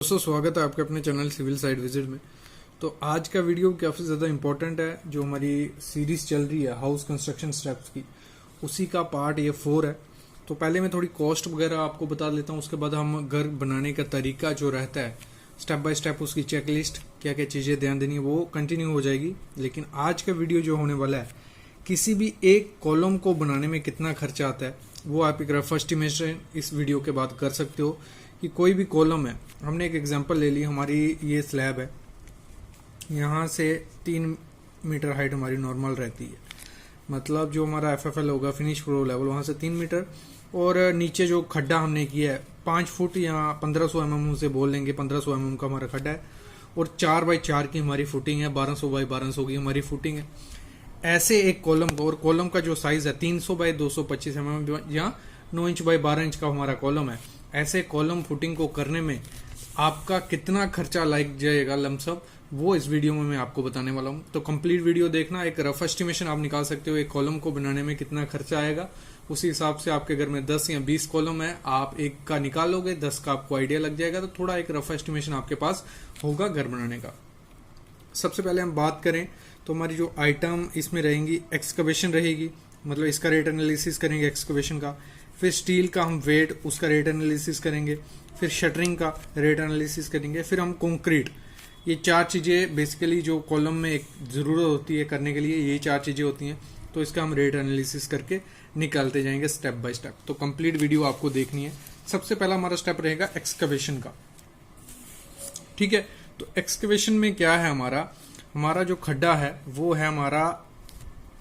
दोस्तों स्वागत है आपके अपने चैनल सिविल साइड विजिट में। तो आज का वीडियो काफ़ी ज़्यादा इम्पोर्टेंट है। जो हमारी सीरीज चल रही है हाउस कंस्ट्रक्शन स्टेप्स की, उसी का पार्ट ये 4 है। तो पहले मैं थोड़ी कॉस्ट वगैरह आपको बता देता हूँ, उसके बाद हम घर बनाने का तरीका जो रहता है स्टेप बाय स्टेप, उसकी चेकलिस्ट क्या क्या चीज़ें ध्यान देनी है वो कंटिन्यू हो जाएगी। लेकिन आज का वीडियो जो होने वाला है, किसी भी एक कॉलम को बनाने में कितना खर्चा आता है वो आप एक रफ एस्टिमेशन इस वीडियो के बाद कर सकते हो। कि कोई भी कॉलम है, हमने एक एग्जांपल ले ली, हमारी ये स्लैब है, यहाँ से 3 मीटर हाइट हमारी नॉर्मल रहती है, मतलब जो हमारा FFL होगा फिनिश फ्लोर लेवल, वहाँ से 3 मीटर, और नीचे जो खड्डा हमने किया है 5 फुट या 1500 mm से बोल लेंगे, 1500 mm का हमारा खड्डा है, और 4 बाई 4 की हमारी फुटिंग है, 1200 बाई 1200 की हमारी फुटिंग है। ऐसे एक कॉलम को, और कॉलम का जो साइज है 300 बाई 225 mm या 9 इंच बाई 12 इंच का हमारा कॉलम है, ऐसे कॉलम फुटिंग को करने में आपका कितना खर्चा लग जाएगा लमसम, वो इस वीडियो में मैं आपको बताने वाला हूँ। तो कंप्लीट वीडियो देखना, एक रफ एस्टिमेशन आप निकाल सकते हो एक कॉलम को बनाने में कितना खर्चा आएगा। उसी हिसाब से आपके घर में 10 या 20 कॉलम है, आप एक का निकालोगे, 10 का आपको आइडिया लग जाएगा। तो थोड़ा एक रफ एस्टिमेशन आपके पास होगा घर बनाने का। सबसे पहले हम बात करें तो हमारी जो आइटम इसमें रहेंगी, एक्सकवेशन रहेगी, मतलब इसका रेट एनालिसिस करेंगे एक्सकवेशन का। फिर स्टील का हम वेट, उसका रेट एनालिसिस करेंगे। फिर शटरिंग का रेट एनालिसिस करेंगे। फिर हम कंक्रीट, ये 4 चीज़ें बेसिकली जो कॉलम में एक ज़रूरत होती है करने के लिए, ये 4 चीज़ें होती हैं। तो इसका हम रेट एनालिसिस करके निकालते जाएंगे स्टेप बाय स्टेप। तो कंप्लीट वीडियो आपको देखनी है। सबसे पहला हमारा स्टेप रहेगा एक्सकवेशन का, ठीक है। तो एक्सकवेशन में क्या है, हमारा जो खड्डा है वो है हमारा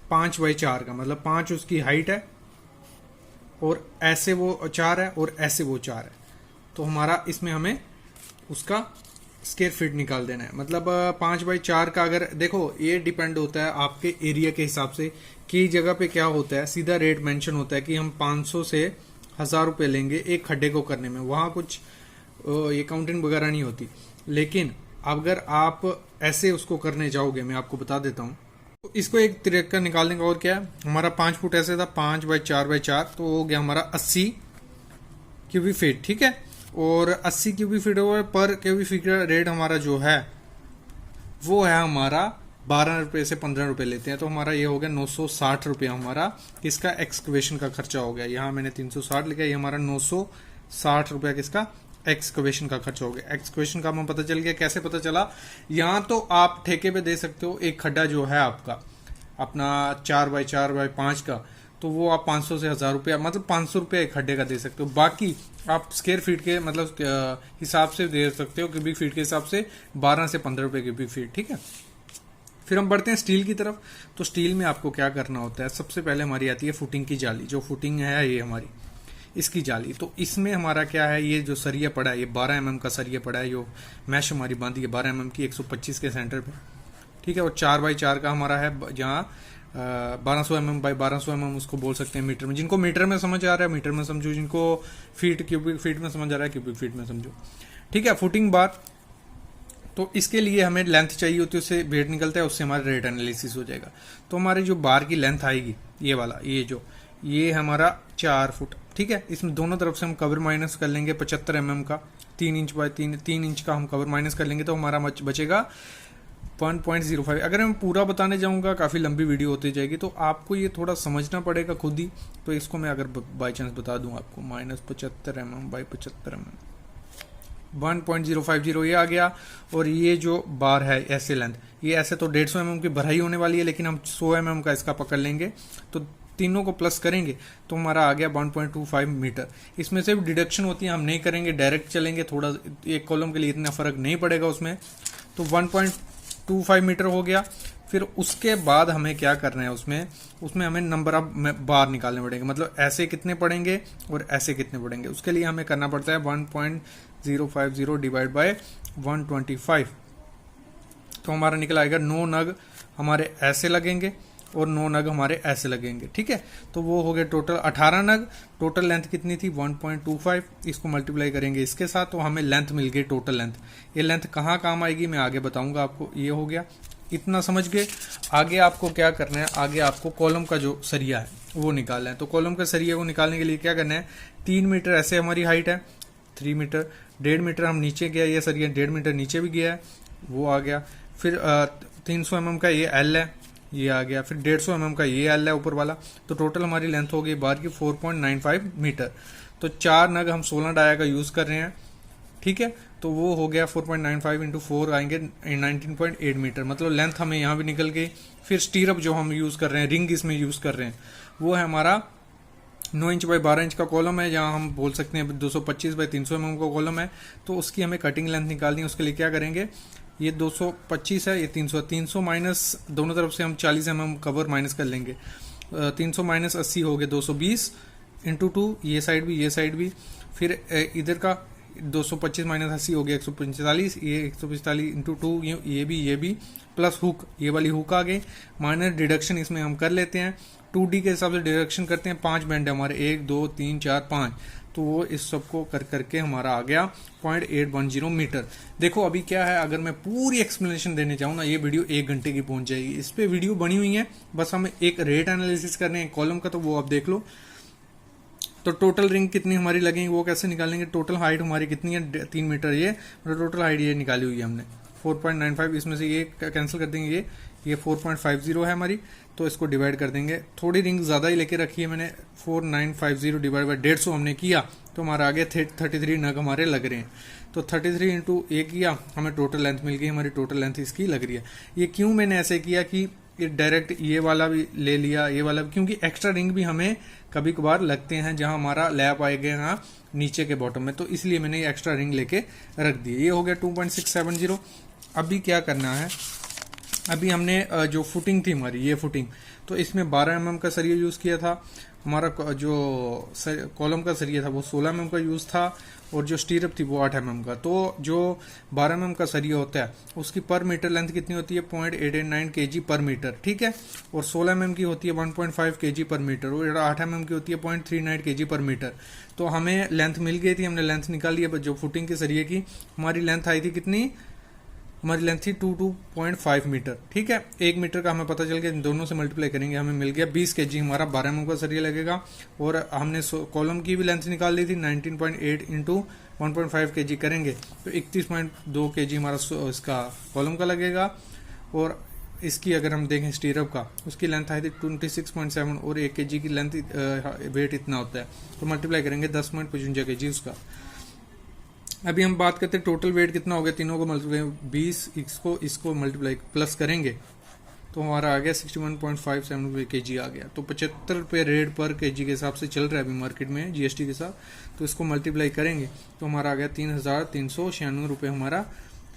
5 बाई 4 का, मतलब 5 उसकी हाइट है, और ऐसे वो 4 है और ऐसे वो 4 है। तो हमारा इसमें हमें उसका स्क्वायर फीट निकाल देना है। मतलब 5 बाई 4 का, अगर देखो ये डिपेंड होता है आपके एरिया के हिसाब से। कई जगह पे क्या होता है, सीधा रेट मेंशन होता है कि हम 500 से 1000 रुपये लेंगे एक खड्डे को करने में, वहाँ कुछ ये काउंटिंग वगैरह नहीं होती। लेकिन अगर आप ऐसे उसको करने जाओगे, मैं आपको बता देता हूँ, तो इसको एक तरीका निकालने का और क्या है, हमारा 5 फुट ऐसे था, 5 बाई 4 बाई 4, तो हो गया हमारा 80 क्यूबिक फीट, ठीक है। और 80 क्यूबिक फीट पर क्यूबिक फीट का रेट हमारा जो है वो है हमारा 12 रुपये से 15 रुपये लेते हैं। तो हमारा ये हो गया 960 रुपये हमारा इसका एक्सकवेशन का खर्चा हो गया। यहाँ मैंने 360 लिखा, ये हमारा 960 रुपया किसका एक्सकवेशन का खर्च हो गया। एक्सकवेशन का हमें पता चल गया, कैसे पता चला, यहाँ तो आप ठेके पे दे सकते हो एक खड्डा जो है आपका अपना 4 बाई 4 बाई 5 का, तो वो आप 500 से 1000 रुपया, मतलब 500 रुपया एक खड्डे का दे सकते हो। बाकी आप स्क्वायर फीट के मतलब हिसाब से दे सकते हो, क्यूबिक फीट के हिसाब से 12 से 15 रुपये क्यूबिक फीट, ठीक है। फिर हम बढ़ते हैं स्टील की तरफ। तो स्टील में आपको क्या करना होता है, सबसे पहले हमारी आती है फुटिंग की जाली। जो फुटिंग है ये हमारी इसकी जाली, तो इसमें हमारा क्या है, ये जो सरिया पड़ा है, ये 12 mm का सरिया पड़ा है, जो मैश हमारी बांधी है 12 mm की 125 के सेंटर पे, ठीक है। और 4 बाई 4 का हमारा है, जहाँ 1200 mm बाई 1200 mm उसको बोल सकते हैं मीटर में। जिनको मीटर में समझ आ रहा है मीटर में समझो, जिनको फीट क्यूबिक फीट में समझ आ रहा है क्यूबिक फीट में समझो, ठीक है। फुटिंग बार, तो इसके लिए हमें लेंथ चाहिए होती है, उससे वेट निकलता है, उससे हमारा रेट एनालिसिस हो जाएगा। तो हमारी जो बार की लेंथ आएगी, ये वाला, ये हमारा 4 फुट, ठीक है। इसमें दोनों तरफ से हम कवर माइनस कर लेंगे 75 mm का, 3 इंच बाय 3 इंच का हम कवर माइनस कर लेंगे, तो हमारा बचेगा 1.05। अगर मैं पूरा बताने जाऊंगा काफ़ी लंबी वीडियो होती जाएगी, तो आपको ये थोड़ा समझना पड़ेगा खुद ही। तो इसको मैं अगर बाई चांस बता दूं आपको, -75 mm बाई 75 mm, 1.050 ये आ गया। और ये जो बार है ऐसे लेंथ, ये ऐसे तो 150 mm की भराई होने वाली है, लेकिन हम 100 mm का इसका पकड़ लेंगे, तो तीनों को प्लस करेंगे तो हमारा आ गया 1.25 मीटर। इसमें से डिडक्शन होती है, हम नहीं करेंगे, डायरेक्ट चलेंगे, थोड़ा एक कॉलम के लिए इतना फर्क नहीं पड़ेगा उसमें। तो 1.25 मीटर हो गया। फिर उसके बाद हमें क्या करना है, उसमें हमें नंबर ऑफ बार निकालने पड़ेंगे, मतलब ऐसे कितने पड़ेंगे और ऐसे कितने पड़ेंगे। उसके लिए हमें करना पड़ता है 1.050 डिवाइड बाय 125। तो हमारा निकल आएगा 9 नग हमारे ऐसे लगेंगे और 9 नग हमारे ऐसे लगेंगे, ठीक है। तो वो हो गए टोटल 18 नग। टोटल लेंथ कितनी थी 1.25, इसको मल्टीप्लाई करेंगे इसके साथ, तो हमें लेंथ मिल गई टोटल लेंथ। ये लेंथ कहाँ काम आएगी मैं आगे बताऊंगा आपको। ये हो गया, इतना समझ गए। आगे आपको क्या करना है, आगे आपको कॉलम का जो सरिया है वो निकालना है। तो कॉलम के सरिया को निकालने के लिए क्या करना है, 3 मीटर ऐसे हमारी हाइट है, 3 मीटर, 1.5 मीटर हम नीचे गया, ये सरिया 1.5 मीटर नीचे भी गया है, वो आ गया। फिर 300 mm का ये एल है, ये आ गया। फिर 150 mm का ये एल है ऊपर वाला। तो टोटल हमारी लेंथ हो गई बार की 4.95 मीटर। तो 4 नग हम 16 डाया का यूज कर रहे हैं, ठीक है। तो वो हो गया 4.95 इंटू 4 आएंगे 19.8 मीटर, मतलब लेंथ हमें यहाँ भी निकल गई। फिर स्टीरअप जो हम यूज कर रहे हैं, रिंग इसमें यूज कर रहे हैं, वो है हमारा 9 इंच बाई 12 इंच का कॉलम है, जहाँ हम बोल सकते हैं 225 बाई 300 mm का कॉलम है। तो उसकी हमें कटिंग लेंथ निकालनी है। उसके लिए क्या करेंगे, ये 225 है, ये 300 माइनस दोनों तरफ से हम 40 mm कवर माइनस कर लेंगे। 300 माइनस 80 हो गए 220 इंटू 2, ये साइड भी ये साइड भी। फिर इधर का 225 माइनस 80 हो गया 145, ये 145 इंटू 2, ये भी प्लस हुक, ये वाली हुक आ गई। माइनर डिडक्शन इसमें हम कर लेते हैं, 2D के हिसाब से डिडक्शन करते हैं। 5 बैंड है हमारे, 1 2 3 4 5, तो वो इस सबको कर करके हमारा आ गया 0.810 मीटर। देखो अभी क्या है, अगर मैं पूरी एक्सप्लेनेशन देने जाऊँ ना, ये वीडियो 1 घंटे की पहुंच जाएगी। इस पे वीडियो बनी हुई है, बस हम एक रेट एनालिसिस कर रहे हैं कॉलम का, तो वो आप देख लो। तो टोटल रिंग कितनी हमारी लगेंगी वो कैसे निकालेंगे, टोटल हाइट हमारी कितनी है 3 मीटर, ये टोटल हाइट ये निकाली हुई है हमने 4.95। इसमें से ये कैंसिल कर देंगे, ये 4.50 है हमारी, तो इसको डिवाइड कर देंगे। थोड़ी रिंग ज्यादा ही लेके रखी है मैंने, 4950 डिवाइड बाई 150 हमने किया, तो हमारा आगे 33 नग हमारे लग रहे हैं। तो 33 इंटू 1 किया, हमें टोटल लेंथ मिल गई, हमारी टोटल लेंथ इसकी लग रही है। ये क्यों मैंने ऐसे किया कि ये डायरेक्ट ये वाला भी ले लिया, ये वाला भी, क्योंकि एक्स्ट्रा रिंग भी हमें कभी कभार लगते हैं जहां हमारा लैप आएगा यहाँ नीचे के बॉटम में, तो इसलिए मैंने ये एक्स्ट्रा रिंग लेके रख दी। ये हो गया 2.670। अभी क्या करना है, अभी हमने जो फुटिंग थी हमारी, ये फुटिंग, तो इसमें 12 mm का सरिया यूज किया था। हमारा जो कॉलम का सरिया था वो 16 mm का यूज था, और जो स्टीरअप थी वो 8 mm का। तो जो 12 mm का सरिया होता है उसकी पर मीटर लेंथ कितनी होती है, 0.889 kg पर मीटर, ठीक है। और 16 mm की होती है 1.5 kg पर मीटर, और 8 mm की होती है 0.39 kg पर मीटर। तो हमें लेंथ मिल गई थी, हमने लेंथ निकाली है। जो फुटिंग के सरिये की हमारी लेंथ आई थी कितनी, हमारी लेंथ थी 2.5 मीटर, ठीक है। 1 मीटर का हमें पता चल गया, दोनों से मल्टीप्लाई करेंगे हमें मिल गया 20 kg हमारा 12 mm का सरिया लगेगा। और हमने कॉलम की भी लेंथ निकाल ली थी 19.8 इंटू 1.5 kg करेंगे तो 31.2 kg हमारा इसका कॉलम का लगेगा। और इसकी अगर हम देखें स्टीरअप का, उसकी लेंथ आई थी 26.7, और 1 kg की लेंथ वेट इतना होता है, तो मल्टीप्लाई करेंगे 10.55 kg उसका। अभी हम बात करते हैं टोटल वेट कितना हो गया, तीनों को मल्टीप्लाई 20, इसको मल्टीप्लाई प्लस करेंगे तो हमारा आ गया 61.57 kg आ गया। तो 75 रुपये रेट पर kg के हिसाब से चल रहा है अभी मार्केट में GST के साथ। तो इसको मल्टीप्लाई करेंगे तो हमारा आ गया 3396 रुपये हमारा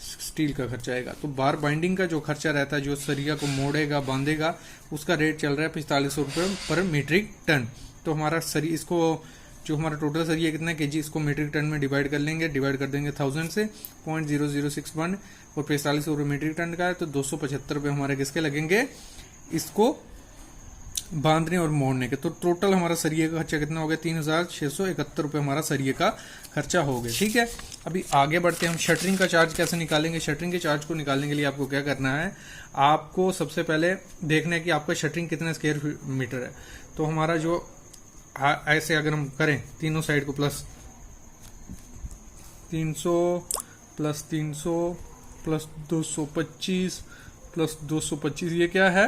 स्टील का खर्चा आएगा। तो बार बाइंडिंग का जो खर्चा रहता है, जो सरिया को मोड़ेगा बांधेगा, उसका रेट चल रहा है 4500 रुपये पर मीट्रिक टन। तो हमारा इसको जो हमारा टोटल सरिया कितना kg, इसको मीट्रिक टन में डिवाइड कर लेंगे, डिवाइड कर देंगे 1000 से 0.0061, और 45 रुपये मीट्रिक टन का है, तो 275 रुपये हमारे किसके लगेंगे, इसको बांधने और मोड़ने के। तो टोटल हमारा सरिये का खर्चा कितना हो गया, 3671 रुपये हमारा सरिये का खर्चा हो गया, ठीक है। अभी आगे बढ़ते हैं, हम शटरिंग का चार्ज कैसे निकालेंगे। शटरिंग के चार्ज को निकालने के लिए आपको क्या करना है, आपको सबसे पहले देखना है कि आपका शटरिंग कितना स्क्वायर मीटर है। तो हमारा जो ऐसे अगर हम करें तीनों साइड को प्लस 300 प्लस 300 प्लस 225 प्लस 225, ये क्या है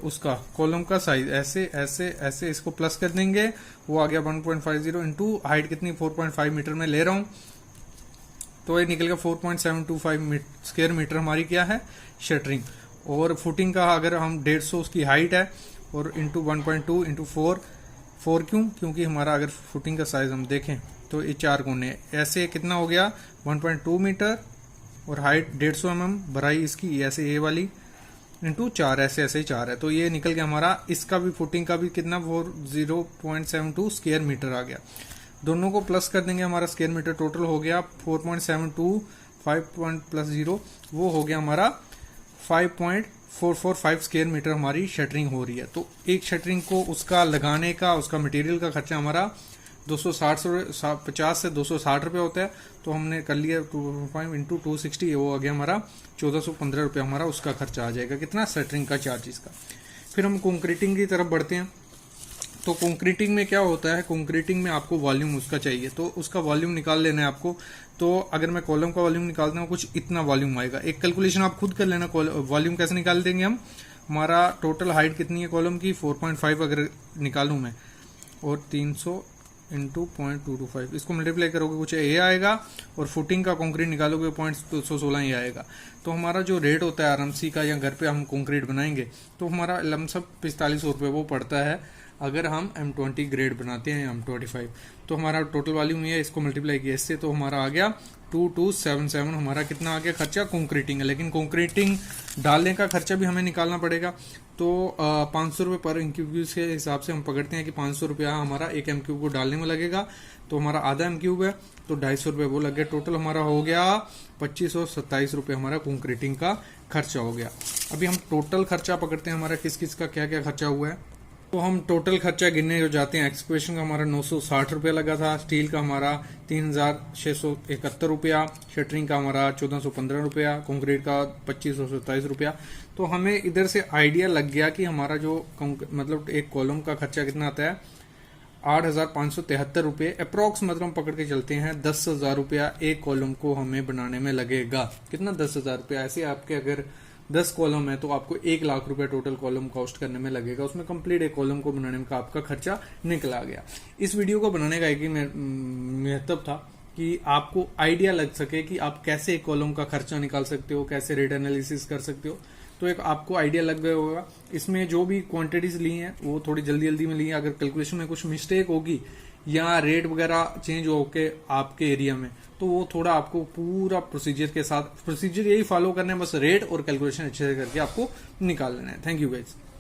उसका कॉलम का साइज, ऐसे ऐसे ऐसे इसको प्लस कर देंगे, वो आ गया 1.50 इंटू हाइट कितनी 4.5 मीटर में ले रहा हूं, तो ये निकल गया 4.725 स्क्वायर मीटर हमारी क्या है शटरिंग। और फुटिंग का अगर हम 150 उसकी हाइट है, और इंटू 1.2 इंटू 4 क्योंकि हमारा अगर फुटिंग का साइज हम देखें तो ये 4 कोने, ऐसे कितना हो गया 1.2 मीटर, और हाइट 150 mm, भराई इसकी ऐसे ये वाली इंटू 4, ऐसे ऐसे 4 है, तो ये निकल गया हमारा। इसका भी फुटिंग का भी कितना 0.72 स्क्वायर मीटर आ गया। दोनों को प्लस कर देंगे, हमारा स्क्वायर मीटर टोटल हो गया 4.72 5+0, वो हो गया हमारा 5.445 स्क्वायर मीटर हमारी शटरिंग हो रही है। तो एक शटरिंग को उसका लगाने का, उसका मटेरियल का खर्चा हमारा 250 से 260 रुपये होता है। तो हमने कर लिया 2.5 इंटू 260, वो आ गया हमारा 1415 रुपये हमारा उसका खर्चा आ जाएगा, कितना शटरिंग का चार्ज इसका। फिर हम कंक्रीटिंग की तरफ बढ़ते हैं। तो कंक्रीटिंग में क्या होता है, कंक्रीटिंग में आपको वॉल्यूम उसका चाहिए, तो उसका वॉल्यूम निकाल लेना है आपको। तो अगर मैं कॉलम का वॉल्यूम निकालता हूँ कुछ इतना वॉल्यूम आएगा। एक कैलकुलेशन आप खुद कर लेना, वॉल्यूम कैसे निकाल देंगे हम। हमारा टोटल हाइट कितनी है कॉलम की, 4.5 अगर निकालूं मैं, और 300 इंटू 0.225, इसको मल्टीप्लाई करोगे कुछ ए आएगा, और फुटिंग का कंक्रीट निकालोगे 0.216 ही आएगा। तो हमारा जो रेट होता है आरएमसी का, या घर पे हम कंक्रीट बनाएंगे तो हमारा लमसम 4500 रुपये वो पड़ता है अगर हम M20 ग्रेड बनाते हैं, M25। तो हमारा टोटल वॉल्यूम ये है, इसको मल्टीप्लाई किया इससे, तो हमारा आ गया 2277। हमारा कितना आ गया खर्चा कंक्रीटिंग है, लेकिन कंक्रीटिंग डालने का खर्चा भी हमें निकालना पड़ेगा। तो 500 रुपये पर एमक्यूब के हिसाब से हम पकड़ते हैं कि 500 रुपया हमारा एक एमक्यूब को डालने में लगेगा। तो हमारा आधा एमक्यूब है तो 250 रुपये वो लग गया। टोटल हमारा हो गया 2527 रुपये हमारा कंक्रीटिंग का खर्चा हो गया। अभी हम टोटल खर्चा पकड़ते हैं, हमारा किस किस का क्या क्या खर्चा हुआ है। तो हम टोटल खर्चा गिनने जो जाते हैं, एक्सक्वेशन का हमारा 960 रुपया लगा था, स्टील का हमारा 3671 रुपया, शटरिंग का हमारा 1415 रुपया, कंक्रीट का 2527 रुपया। तो हमें इधर से आइडिया लग गया कि हमारा जो मतलब एक कॉलम का खर्चा कितना आता है, 8573 रुपये अप्रोक्स, मतलब हम पकड़ के चलते हैं 10,000 रुपया एक कॉलम को हमें बनाने में लगेगा। कितना, 10,000 रुपया। ऐसे आपके अगर 10 कॉलम है तो आपको 1 लाख रुपया टोटल कॉलम कॉस्ट करने में लगेगा। उसमें कंप्लीट एक कॉलम को बनाने का आपका खर्चा निकला गया। इस वीडियो को बनाने का एक ही महत्व था कि आपको आइडिया लग सके कि आप कैसे एक कॉलम का खर्चा निकाल सकते हो, कैसे रेट एनालिसिस कर सकते हो। तो एक आपको आइडिया लग गया होगा। इसमें जो भी क्वांटिटीज ली हैं वो थोड़ी जल्दी जल्दी में ली हैं। अगर कैलकुलेशन में कुछ मिस्टेक होगी या रेट वगैरह चेंज होके आपके एरिया में, तो वो थोड़ा आपको पूरा प्रोसीजर के साथ, प्रोसीजर यही फॉलो करना है, बस रेट और कैलकुलेशन अच्छे से करके आपको निकाल लेना है। Thank you guys.